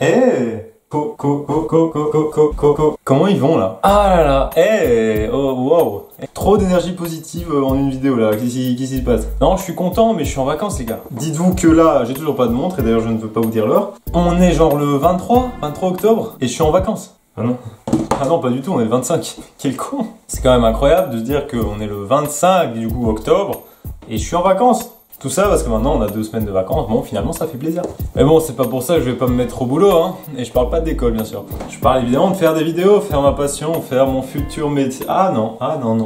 Eh Comment ils vont là? Ah là là, oh wow. Trop d'énergie positive en une vidéo là, qu'est-ce qui se passe? Non, je suis content mais je suis en vacances les gars. Dites-vous que là, j'ai toujours pas de montre et d'ailleurs je ne veux pas vous dire l'heure. On est genre le 23 octobre et je suis en vacances. Ah non. Ah non, pas du tout, on est le 25. Quel con. C'est quand même incroyable de se dire qu'on est le 25 du coup octobre et je suis en vacances. Tout ça parce que maintenant on a 2 semaines de vacances, bon finalement ça fait plaisir. Mais bon c'est pas pour ça que je vais pas me mettre au boulot hein, et je parle pas d'école bien sûr. Je parle évidemment de faire des vidéos, faire ma passion, faire mon futur métier. Ah non,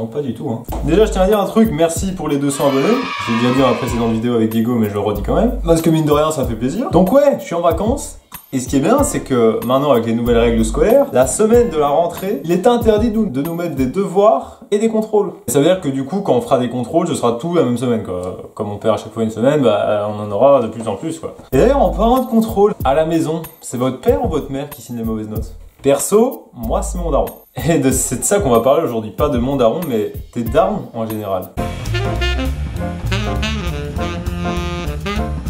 pas du tout hein. Déjà je tiens à dire un truc, merci pour les 200 abonnés. Je l'ai déjà dit dans la précédente vidéo avec Diego mais je le redis quand même. Parce que mine de rien ça fait plaisir. Donc ouais, je suis en vacances. Et ce qui est bien, c'est que maintenant, avec les nouvelles règles scolaires, la semaine de la rentrée, il est interdit de nous mettre des devoirs et des contrôles. Ça veut dire que du coup, quand on fera des contrôles, ce sera tout la même semaine, quoi. Comme on perd à chaque fois une semaine, bah, on en aura de plus en plus, quoi. Et d'ailleurs, en parlant de contrôle, à la maison, c'est votre père ou votre mère qui signe les mauvaises notes? Perso, moi, c'est mon daron. Et c'est de ça qu'on va parler aujourd'hui. Pas de mon daron, mais des darons en général.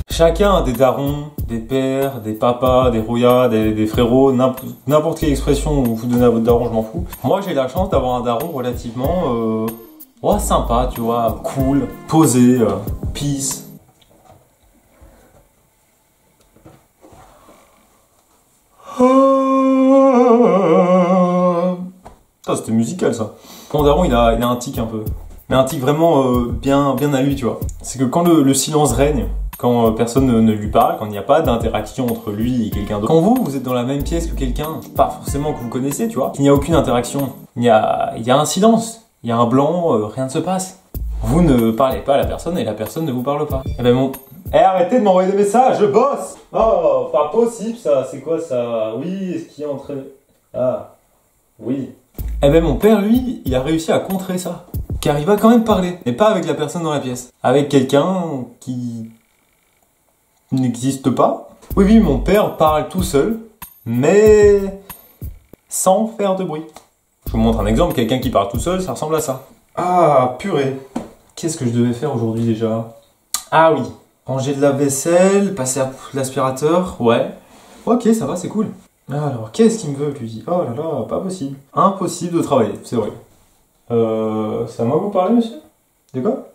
Chacun a des darons, des pères, des papas, des rouillas, des frérots, n'importe quelle expression vous donnez à votre daron, je m'en fous. Moi, j'ai la chance d'avoir un daron relativement sympa, tu vois, cool, posé, peace. Ah, c'était musical ça. Mon daron, il a un tic un peu. Mais un tic vraiment bien à lui, tu vois. C'est que quand le silence règne, quand personne ne lui parle, quand il n'y a pas d'interaction entre lui et quelqu'un d'autre. Quand vous êtes dans la même pièce que quelqu'un, pas forcément que vous connaissez, tu vois, il n'y a aucune interaction. Il y a un silence, il y a un blanc, rien ne se passe. Vous ne parlez pas à la personne et la personne ne vous parle pas. Eh ben arrêtez de m'envoyer des messages, je bosse! Oh, pas possible ça, c'est quoi ça? Oui, est-ce qu'il est en train de... Ah, oui. Eh ben mon père, lui, il a réussi à contrer ça. Car il va quand même parler, mais pas avec la personne dans la pièce. Avec quelqu'un qui n'existe pas. Oui, mon père parle tout seul, mais sans faire de bruit. Je vous montre un exemple, quelqu'un qui parle tout seul, ça ressemble à ça. Ah, purée. Qu'est-ce que je devais faire aujourd'hui déjà? Ah oui, ranger de la vaisselle, passer à l'aspirateur, ouais. Ok, ça va, c'est cool. Alors, qu'est-ce qu'il me veut, lui? Oh là là, pas possible. Impossible de travailler, c'est vrai. C'est à moi que vous parlez, monsieur? De quoi?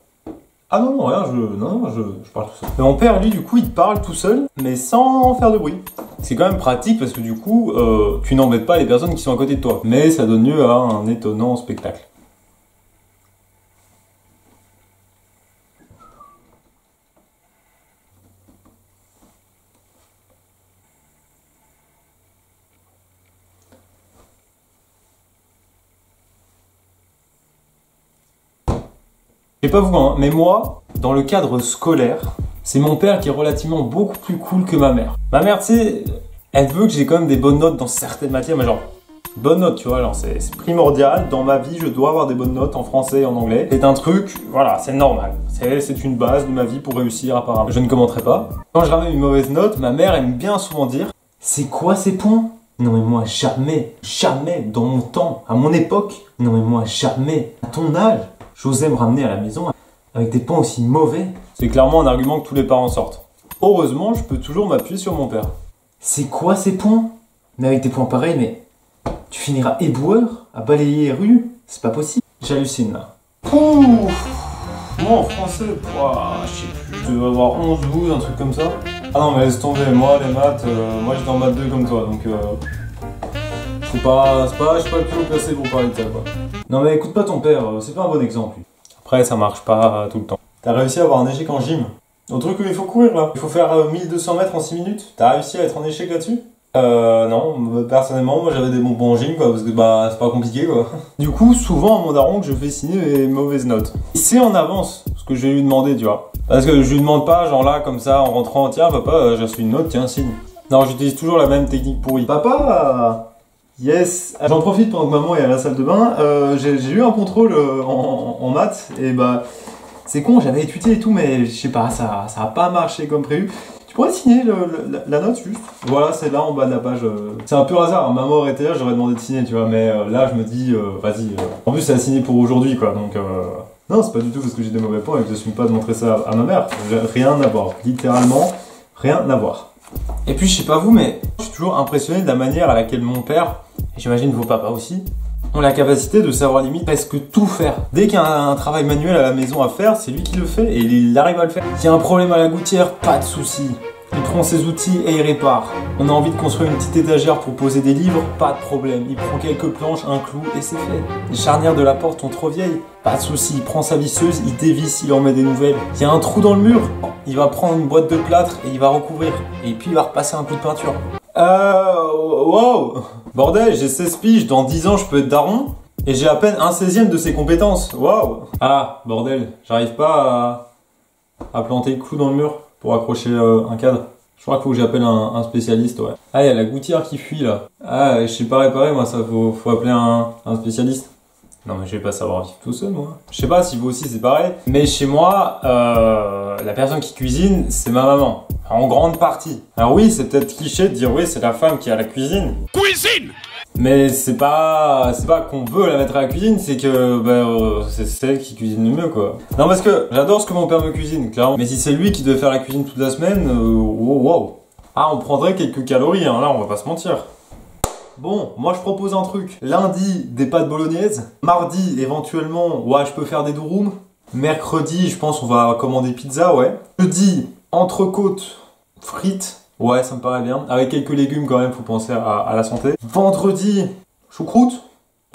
Ah non, rien, je parle tout seul. Mais mon père, lui, du coup, il parle tout seul, mais sans faire de bruit. C'est quand même pratique parce que du coup, tu n'embêtes pas les personnes qui sont à côté de toi. Mais ça donne lieu à un étonnant spectacle. Je sais pas vous, hein, mais moi, dans le cadre scolaire, c'est mon père qui est relativement beaucoup plus cool que ma mère. Ma mère, tu sais, elle veut que j'ai quand même des bonnes notes dans certaines matières, mais genre, bonnes notes, tu vois, genre c'est primordial. Dans ma vie, je dois avoir des bonnes notes en français et en anglais. C'est un truc, voilà, c'est normal. C'est une base de ma vie pour réussir apparemment. Je ne commenterai pas. Quand je ramène une mauvaise note, ma mère aime bien souvent dire « C'est quoi ces points ?» Non mais moi, jamais, dans mon temps, à mon époque, non mais moi, jamais, à ton âge, j'osais me ramener à la maison avec des points aussi mauvais. C'est clairement un argument que tous les parents sortent. Heureusement, je peux toujours m'appuyer sur mon père. C'est quoi ces points? Mais avec des points pareils, mais tu finiras éboueur à balayer les rues? C'est pas possible. J'hallucine là. Ouf. Moi en français, je sais plus, je devais avoir 11, 12, un truc comme ça. Ah non mais laisse tomber, moi les maths, moi j'étais en maths 2 comme toi, donc je suis pas le plus haut placé pour parler de ça quoi. Non mais écoute pas ton père, c'est pas un bon exemple. Après ça marche pas tout le temps. T'as réussi à avoir un échec en gym. Au truc où il faut courir là. Il faut faire 1200 mètres en 6 minutes. T'as réussi à être en échec là-dessus? Non, personnellement moi j'avais des bons points en gym quoi, parce que bah c'est pas compliqué quoi. Du coup souvent à mon daron que je fais signer les mauvaises notes. C'est en avance ce que je vais lui demander tu vois. Parce que je lui demande pas genre là comme ça en rentrant, tiens papa j'ai reçu une note, tiens signe. Non j'utilise toujours la même technique pourrie. Papa yes. J'en profite pendant que maman est à la salle de bain, j'ai eu un contrôle en maths et bah c'est con, j'avais étudié et tout mais je sais pas, ça a pas marché comme prévu. Tu pourrais signer la note juste? Voilà, c'est là en bas de la page. C'est un pur hasard, hein. Maman aurait été là, j'aurais demandé de signer, tu vois, mais là je me dis, vas-y. En plus, c'est à signer pour aujourd'hui, quoi, donc non, c'est pas du tout parce que j'ai des mauvais points et que je suis pas de montrer ça à ma mère. Rien à voir, littéralement, rien à voir. Et puis je sais pas vous, mais je suis toujours impressionné de la manière à laquelle mon père, et j'imagine vos papas aussi, ont la capacité de savoir limite presque tout faire. Dès qu'il y a un travail manuel à la maison à faire, c'est lui qui le fait et il arrive à le faire. S'il y a un problème à la gouttière, pas de souci. Il prend ses outils et il répare. On a envie de construire une petite étagère pour poser des livres, pas de problème. Il prend quelques planches, un clou et c'est fait. Les charnières de la porte sont trop vieilles, pas de souci. Il prend sa visseuse, il dévisse, il en met des nouvelles. Il y a un trou dans le mur, il va prendre une boîte de plâtre et il va recouvrir. Et puis il va repasser un coup de peinture. Wow! Bordel, j'ai 16 piges, dans 10 ans je peux être daron et j'ai à peine 1/16e de ses compétences. Waouh! Ah, bordel, j'arrive pas à planter le clou dans le mur pour accrocher un cadre. Je crois qu'il faut que j'appelle un spécialiste, ouais. Ah, il y a la gouttière qui fuit là. Ah, je sais pas réparer, moi, ça faut appeler un spécialiste. Non mais je vais pas savoir vivre tout seul moi. Je sais pas si vous aussi c'est pareil. Mais chez moi, la personne qui cuisine, c'est ma maman. En grande partie. Alors oui, c'est peut-être cliché de dire oui, c'est la femme qui a la cuisine. Cuisine! Mais c'est pas qu'on veut la mettre à la cuisine, c'est que c'est elle qui cuisine le mieux quoi. Non parce que j'adore ce que mon père me cuisine, clairement. Mais si c'est lui qui devait faire la cuisine toute la semaine, wow. Ah, on prendrait quelques calories, hein, là on va pas se mentir. Bon, moi je propose un truc. Lundi, des pâtes bolognaises. Mardi, éventuellement, ouais, je peux faire des durum. Mercredi, je pense on va commander pizza, ouais. Jeudi, entrecôte, frites. Ouais, ça me paraît bien. Avec quelques légumes quand même, faut penser à la santé. Vendredi, choucroute.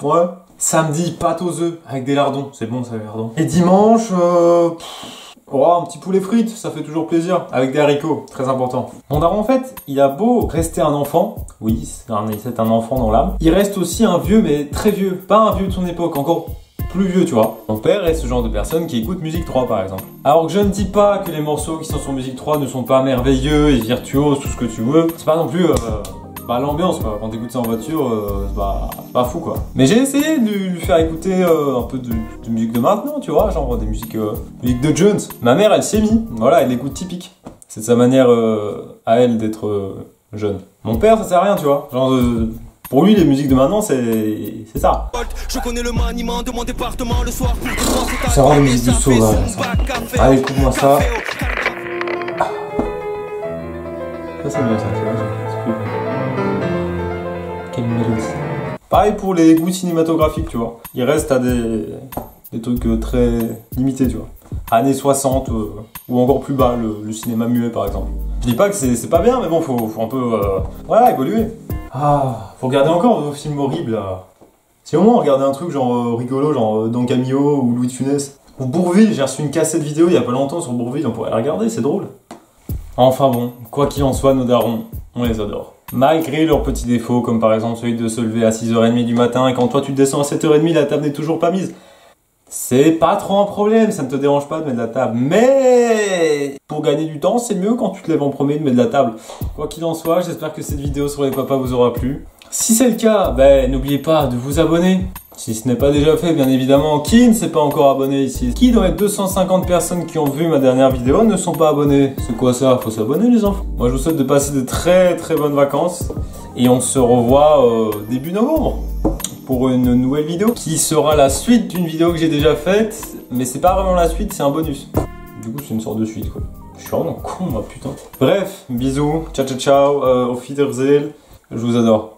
Ouais. Samedi, pâte aux œufs avec des lardons. C'est bon ça, les lardons. Et dimanche, un petit poulet frites, ça fait toujours plaisir. Avec des haricots, très important. Mon daron, en fait, il a beau rester un enfant. Oui, c'est un enfant dans l'âme. Il reste aussi un vieux, mais très vieux. Pas un vieux de son époque, encore plus vieux, tu vois. Mon père est ce genre de personne qui écoute Musique 3, par exemple. Alors que je ne dis pas que les morceaux qui sont sur Musique 3 ne sont pas merveilleux et virtuoses, tout ce que tu veux. C'est pas non plus l'ambiance, quoi. Quand t'écoutes ça en voiture, c'est pas fou, quoi. Mais j'ai essayé de lui faire écouter un peu de musique de maintenant, tu vois, genre des musiques de Jones. Ma mère, elle s'est mis. Voilà, elle écoute typique. C'est de sa manière à elle d'être jeune. Mon père, ça sert à rien, tu vois. Genre pour lui, les musiques de maintenant, c'est ça. Je connais le maniement de mon département le soir. C'est vraiment les musiques du sauvage. Allez, écoute-moi ça. Ça, c'est bien ça, tu vois. C'est plus... Quelle mélodie. Pareil pour les goûts cinématographiques, tu vois. Il reste à des trucs très limités, tu vois. Années 60 ou encore plus bas, le cinéma muet, par exemple. Je dis pas que c'est pas bien, mais bon, faut un peu voilà, évoluer. Ah, faut regarder encore vos films horribles là. Si au moins on regardait un truc genre rigolo, genre Don Camillo ou Louis de Funès. Ou Bourvil, j'ai reçu une cassette vidéo il y a pas longtemps sur Bourvil, on pourrait la regarder, c'est drôle. Enfin bon, quoi qu'il en soit, nos darons, on les adore. Malgré leurs petits défauts, comme par exemple celui de se lever à 6h30 du matin et quand toi tu descends à 7h30, la table n'est toujours pas mise. C'est pas trop un problème, ça ne te dérange pas de mettre la table. Mais pour gagner du temps, c'est mieux quand tu te lèves en premier de mettre la table. Quoi qu'il en soit, j'espère que cette vidéo sur les papas vous aura plu. Si c'est le cas, n'oubliez pas de vous abonner. Si ce n'est pas déjà fait, bien évidemment, qui ne s'est pas encore abonné ici? Qui dans les 250 personnes qui ont vu ma dernière vidéo ne sont pas abonnés? C'est quoi ça? Faut s'abonner les enfants. Moi je vous souhaite de passer de très très bonnes vacances. Et on se revoit début novembre pour une nouvelle vidéo qui sera la suite d'une vidéo que j'ai déjà faite, mais c'est pas vraiment la suite, c'est un bonus. Du coup, c'est une sorte de suite quoi. Je suis vraiment con moi, putain. Bref, bisous, ciao ciao ciao, auf Wiedersehen, je vous adore.